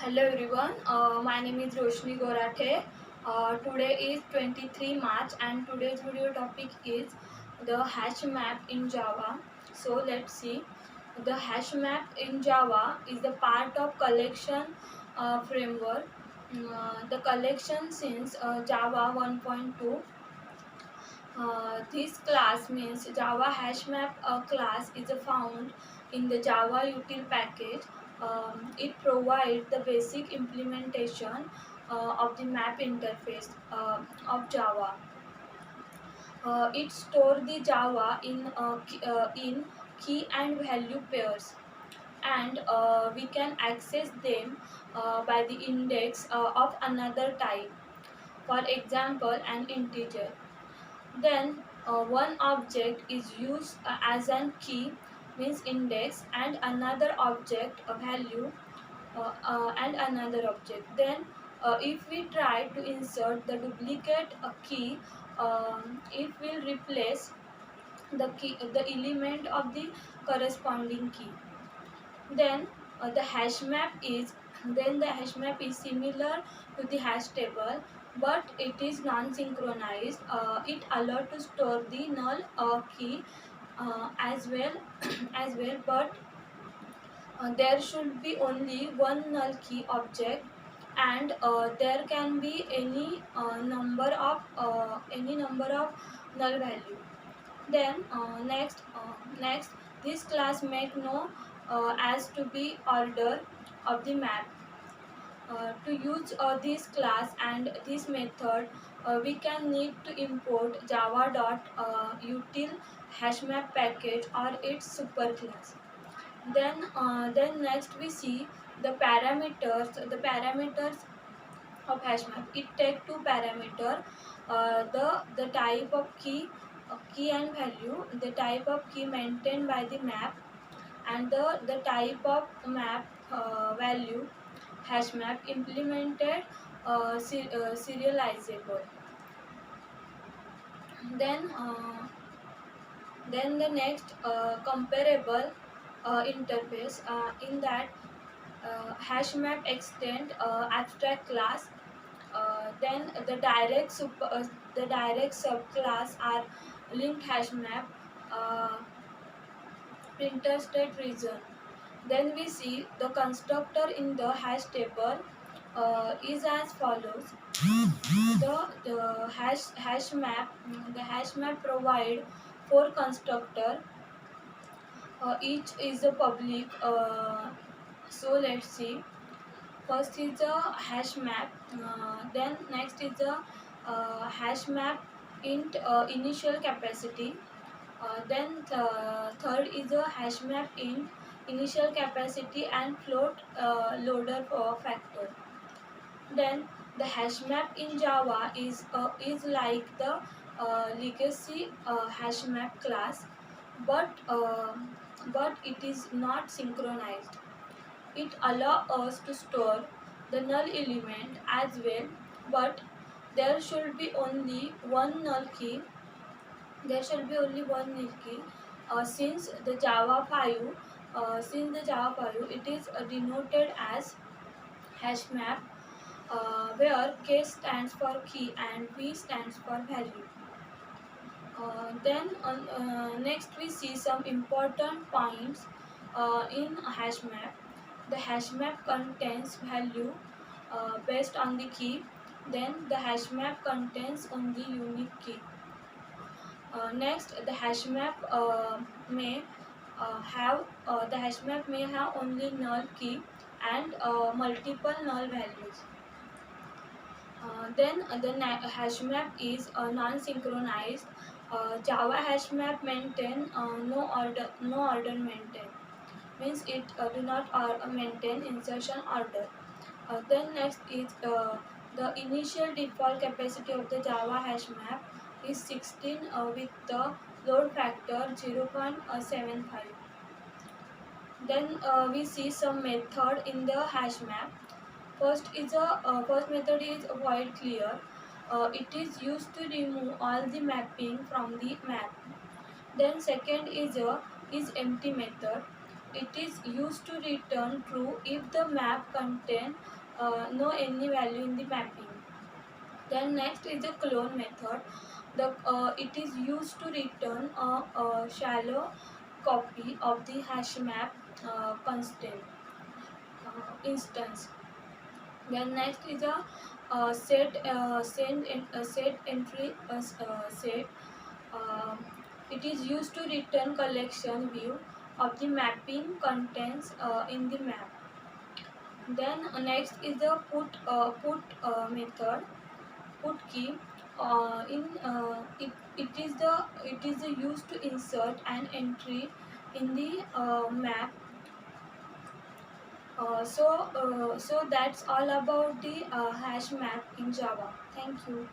Hello everyone, my name is Roshni Gorathe. Today is 23 March and today's video topic is the hash map in Java. So let's see. The hash map in Java is the part of collection framework. The collection since Java 1.2. This class means Java HashMap class is found in the Java util package. It provides the basic implementation of the map interface of Java. It stores the Java in key and value pairs, and we can access them by the index of another type. For example, an integer. Then one object is used as an key means index, and another object a value, and another object. Then if we try to insert the duplicate key, it will replace the element of the corresponding key. Then the hash map is similar to the hash table, but it is non-synchronized. It allows to store the null key as well but there should be only one null key object, and there can be any number of null value. Then next, this class make no as to be order of the map. To use this class and this method, we can need to import java.util hashmap package or its superclass. Then next we see the parameters. The parameters of hashmap. It take two parameter. The type of key and value, the type of key maintained by the map, and the type of map value hash map implemented serializable. Then the next comparable interface, in that hash map extend abstract class. Then the direct subclass are linked hash map, uh, printer state region. Then we see the constructor in the hash table is as follows. The hash map provide four constructor. Each is a public. So let's see. First is a hash map. Then next is a hash map int initial capacity. Then third is a hash map int initial capacity and float loader factor. Then the hash map in Java is like the legacy hash map class, but it is not synchronized. It allows us to store the null element as well, but there should be only one null key. Since the Java 5, it is denoted as hash map, where K stands for key and V stands for value. Then next we see some important points in hash map. The hash map contains value based on the key. Then the hash map contains only unique key. Next, the hash map may have only null key and multiple null values. Then the hash map is non-synchronized. Java hash map maintain no order maintain, means it do not maintain insertion order. Then next is the initial default capacity of the Java hash map is 16 with the load factor 0.75. Then we see some method in the hash map. First method is void clear. It is used to remove all the mapping from the map. Then second is empty method. it is used to return true if the map contain no any value in the mapping. Then next is the clone method. It is used to return a shallow copy of the hash map constant instance. Then next is a set entry set. Uh, it is used to return collection view of the mapping contents in the map. Then next is the put method. Put key. It is used to insert an entry in the map. So that's all about the hash map in Java. Thank you.